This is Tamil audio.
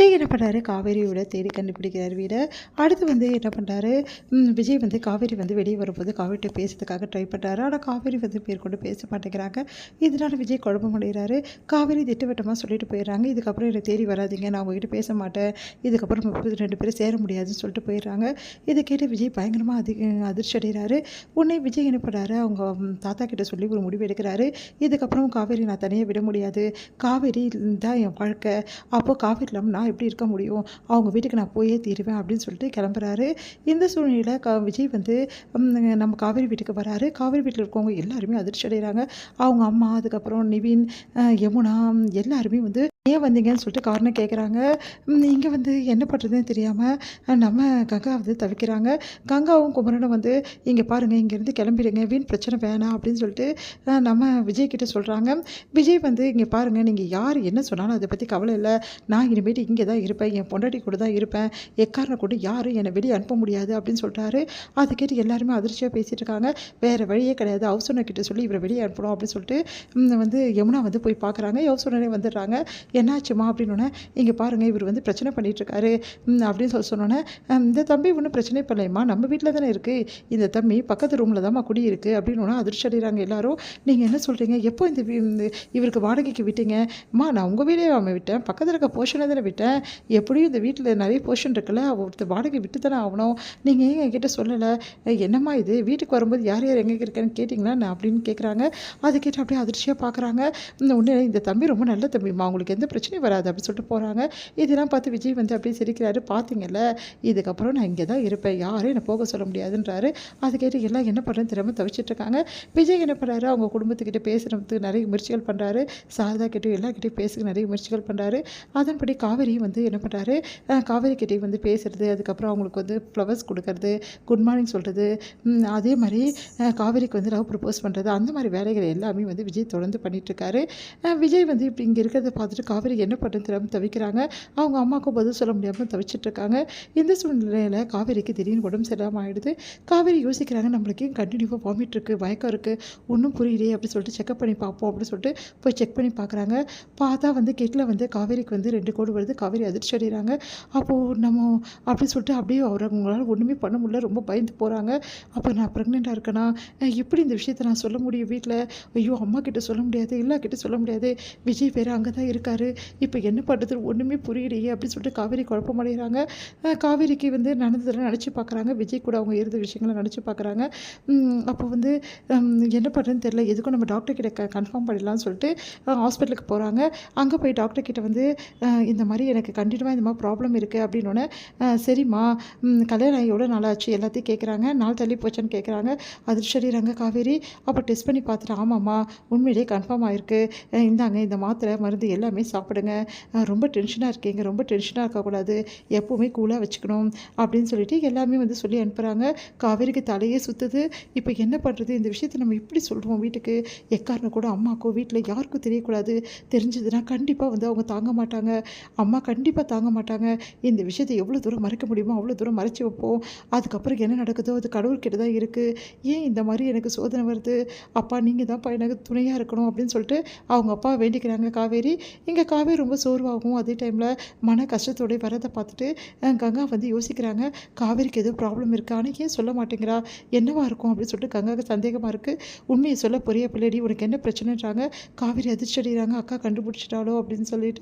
விஜய் என்ன பண்ணுறாரு, காவேரியோட தேடி கண்டுபிடிக்கிறார் வீட. அடுத்து என்ன பண்ணுறாரு, விஜய் காவேரி வெளியே வரும்போது காவேரிட்ட பேசுறதுக்காக ட்ரை பண்ணுறாரு. ஆனால் காவேரி மேற்கொண்டு பேச மாட்டேங்கிறாங்க. இதனால விஜய் குழப்பமடைகிறாரு. காவேரி திட்டவட்டமாக சொல்லிட்டு போயிடுறாங்க, இதுக்கப்புறம் என்னை தேடி வராதிங்க, நான் உங்ககிட்ட பேச மாட்டேன், இதுக்கப்புறம் 32 பேரும் சேர முடியாதுன்னு சொல்லிட்டு போயிடுறாங்க. இதை கேட்டு விஜய் பயங்கரமாக அதிர்ச்சி அடைகிறாரு. உடனே விஜய் என்ன பண்ணுறாரு, அவங்க தாத்தா கிட்ட சொல்லி ஒரு முடிவு எடுக்கிறாரு. இதுக்கப்புறம் காவேரி நான் தனியாக விட முடியாது, காவேரி தான் என் வாழ்க்கை, அப்போது காவேரி இல்லாமல் நான் எப்படி இருக்க முடியும், அவங்க வீட்டுக்கு நான் போயே தீருவேன் அப்படின்னு சொல்லிட்டு கிளம்புறாரு. இந்த சூழ்நிலையில் விஜய் நம்ம காவேரி வீட்டுக்கு வராரு. காவேரி வீட்டில் இருக்கவங்க எல்லாருமே அதிர்ச்சி அடைகிறாங்க. அவங்க அம்மா, அதுக்கப்புறம் நிவின், யமுனா எல்லாருமே ஏன் வந்தீங்கன்னு சொல்லிட்டு காரணம் கேட்குறாங்க. இங்கே என்ன பண்ணுறதுன்னு தெரியாமல் நம்ம கங்கா தவிக்கிறாங்க. கங்காவும் குமரனும் இங்கே பாருங்கள், இங்கேருந்து கிளம்பிடுங்க, வீண் பிரச்சனை வேணாம் அப்படின்னு சொல்லிட்டு நம்ம விஜய் கிட்ட சொல்கிறாங்க. விஜய் இங்கே பாருங்கள், நீங்கள் யார் என்ன சொன்னாலும் அதை பற்றி கவலை இல்லை, நான் இனிமேட்டு இங்கே தான் இருப்பேன், என் பொண்டாட்டி கூட தான் இருப்பேன், எக்காரணம் கூட யாரும் என்னை வெளியே அனுப்ப முடியாது அப்படின்னு சொல்கிறாரு. அதை கேட்டு எல்லாருமே அதிர்ச்சியாக பேசிகிட்டு இருக்காங்க. வேறு வழியே கிடையாது, ஹவுஸ் ஓனர் கிட்ட சொல்லி இவரை வெளியே அனுப்பணும் அப்படின்னு சொல்லிட்டு யமுனா போய் பார்க்குறாங்க. ஹவுஸ் ஓனரே வந்துடுறாங்க. என்னாச்சுமா அப்படின்னோடனே, இங்கே பாருங்கள், இவர் பிரச்சனை பண்ணிகிட்ருக்காரு அப்படின்னு சொன்னோன்னே, இந்த தம்பி ஒன்றும் பிரச்சனை பண்ணலையம்மா, நம்ம வீட்டில் தானே இருக்குது, இந்த தம்பி பக்கத்து ரூமில் தான்மா குடி இருக்குது அப்படின்னு அதிர்ச்சி அடைகிறாங்க எல்லாரும். நீங்கள் என்ன சொல்கிறீங்க, எப்போ இவருக்கு வாடகைக்கு விட்டீங்க? அம்மா, நான் உங்கள் வீடே விட்டேன், பக்கத்தில் இருக்க போர்ஷனை தானே விட்டேன், எப்படியும் இந்த வீட்டில் நிறைய போர்ஷன் இருக்குல்ல, ஒருத்தர் வாடகை விட்டு தானே ஆகணும், நீங்கள் ஏன் என்கிட்ட சொல்லலை, என்னம்மா இது, வீட்டுக்கு வரும்போது யார் யார் எங்கே இருக்கேன்னு கேட்டிங்களா நான் அப்படின்னு கேட்குறாங்க. அதை கேட்டு அப்படியே அதிர்ச்சியாக பார்க்குறாங்க. ஒன்று, இந்த தம்பி ரொம்ப நல்ல தம்பிம்மா, உங்களுக்கு எந்த பிரச்சனையும் வராது அப்படின்னு சொல்லிட்டு போகிறாங்க. இதெல்லாம் பார்த்து விஜய் அப்படியே சிரிக்கிறாரு. பார்த்தீங்கல்ல, இதுக்கப்புறம் நான் இங்கே தான் இருப்பேன், யாரும் என்னை போக சொல்ல முடியாதுன்றாரு. அதை கேட்டு எல்லாம் என்ன பண்ணுறேன்னு திரும்ப தவிச்சிட்ருக்காங்க. விஜய் என்ன பண்ணுறாரு, அவங்க குடும்பத்துக்கிட்ட பேசுகிறதுக்கு நிறைய முயற்சிகள் பண்ணுறாரு. சாரதா கிட்டே எல்லாக்கிட்டையும் பேசுக்கு நிறைய முயற்சிகள் பண்ணுறாரு. அதன்படி காவேரியும் என்ன பண்ணுறாரு, காவேரி கிட்டே பேசுகிறது, அதுக்கப்புறம் அவங்களுக்கு ஃப்ளவர்ஸ் கொடுக்கறது, குட் மார்னிங் சொல்கிறது, அதே மாதிரி காவேரிக்கு லவ் ப்ரப்போஸ் பண்ணுறது, அந்த மாதிரி வேலைகள் எல்லாமே விஜய் தொடர்ந்து பண்ணிகிட்ருக்காரு. விஜய் இப்படி இங்கே இருக்கிறத பார்த்துட்டு காவேரி என்ன பண்ணுறது தெரியாமல் தவிக்கிறாங்க. அவங்க அம்மாவுக்கும் பதில் சொல்ல முடியாமல் தவிச்சிட்ருக்காங்க. இந்த சூழ்நிலையில் காவேரிக்கு திடீர்னு உடம்பு சரியாமல் ஆகிடுது. காவேரி யோசிக்கிறாங்க, நம்மளுக்கு கண்டினியூவாக வாமிட் இருக்குது, மயக்கம் இருக்குது, ஒன்றும் புரியலையே அப்படின்னு சொல்லிட்டு செக்அப் பண்ணி பார்ப்போம் அப்படின்னு சொல்லிட்டு போய் செக் பண்ணி பார்க்குறாங்க. பார்த்தா கெட்டில் காவேரிக்கு 2 கோடு வருது. காவேரி அதிர்ச்சி அடைகிறாங்க. அப்போது நம்ம அப்படின்னு சொல்லிட்டு அப்படியே அவங்களால ஒன்றுமே பண்ண முடியல, ரொம்ப பயந்து போகிறாங்க. அப்போ நான் ப்ரெக்னெண்ட்டாக இருக்கேனா, எப்படி இந்த விஷயத்தை நான் சொல்ல முடியும் வீட்டில், ஐயோ அம்மா கிட்ட சொல்ல முடியாது, எல்லா கிட்ட சொல்ல முடியாது, விஜய் வேறு அங்கே தான் இருக்கார், இப்போ என்ன பண்ணுறது ஒன்றுமே புரியலையே அப்படின்னு சொல்லிட்டு காவேரி குழப்பமடைகிறாங்க. காவேரிக்கு நடந்ததெல்லாம் நினச்சி பார்க்குறாங்க. விஜய் கூட அவங்க இருந்த விஷயங்களை நினச்சி பார்க்குறாங்க. அப்போ என்ன பண்ணுறதுன்னு தெரியல, எதுக்கும் நம்ம டாக்டர் கிட்ட கன்ஃபார்ம் பண்ணிடலாம்னு சொல்லிட்டு ஹாஸ்பிட்டலுக்கு போகிறாங்க. அங்கே போய் டாக்டர் கிட்ட இந்த மாதிரி எனக்கு கண்டினியூவாக இந்த மாதிரி ப்ராப்ளம் இருக்குது அப்படின்னோடனே, சரிம்மா, கல்யாணம் எவ்வளோ நாளாச்சு எல்லாத்தையும் கேட்குறாங்க, நாள் தள்ளி போச்சான்னு கேட்குறாங்க. அதிர்ச்சி அடைகிறாங்க காவேரி. அப்போ டெஸ்ட் பண்ணி பார்த்துட்டு, ஆமாம்மா உண்மையிலேயே கன்ஃபார்ம் ஆகிருக்கு, இந்தாங்க இந்த மாத்திரை மருந்து எல்லாமே சாப்பிடுங்க, ரொம்ப டென்ஷனாக இருக்கீங்க, ரொம்ப டென்ஷனாக இருக்கக்கூடாது, எப்போவுமே கூலாக வச்சுக்கணும் அப்படின்னு சொல்லிட்டு எல்லாமே சொல்லி அனுப்புகிறாங்க. காவேரிக்கு தலையே சுற்றுது. இப்போ என்ன பண்ணுறது, இந்த விஷயத்தை நம்ம இப்படி சொல்கிறோம் வீட்டுக்கு, எக்காரணம் கூட அம்மாக்கோ வீட்டில் யாருக்கும் தெரியக்கூடாது, தெரிஞ்சதுன்னா கண்டிப்பாக அவங்க தாங்க மாட்டாங்க, அம்மா கண்டிப்பாக தாங்க மாட்டாங்க, இந்த விஷயத்தை எவ்வளோ தூரம் மறைக்க முடியுமோ அவ்வளோ தூரம் மறைச்சி வைப்போம், அதுக்கப்புறம் என்ன நடக்குதோ அது கடவுள்கிட்ட தான் இருக்குது, ஏன் இந்த மாதிரி எனக்கு சோதனை வருது, அப்பா நீங்கள் தான்ப்பா எனக்கு துணையாக இருக்கணும் அப்படின்னு சொல்லிட்டு அவங்க அப்பா வேண்டிக்கிறாங்க காவேரி. இங்கே காவேரி ரொம்ப சோர்வாகும். அதே டைமில் மன கஷ்டத்தோடு வரதை பார்த்துட்டு கங்கா யோசிக்கிறாங்க, காவேரிக்கு ஏதோ ப்ராப்ளம் இருக்குது, ஆனால் ஏன் சொல்ல மாட்டேங்கிறா, என்னவா இருக்கும் அப்படின்னு சொல்லிட்டு கங்காவுக்கு சந்தேகமாக இருக்குது. உண்மையை சொல்ல பொரிய பிள்ளைடி, உனக்கு என்ன பிரச்சனைன்றாங்க. காவேரி அதிர்ச்சி அடைகிறாங்க, அக்கா கண்டுபிடிச்சிட்டாலோ அப்படின்னு சொல்லிட்டு.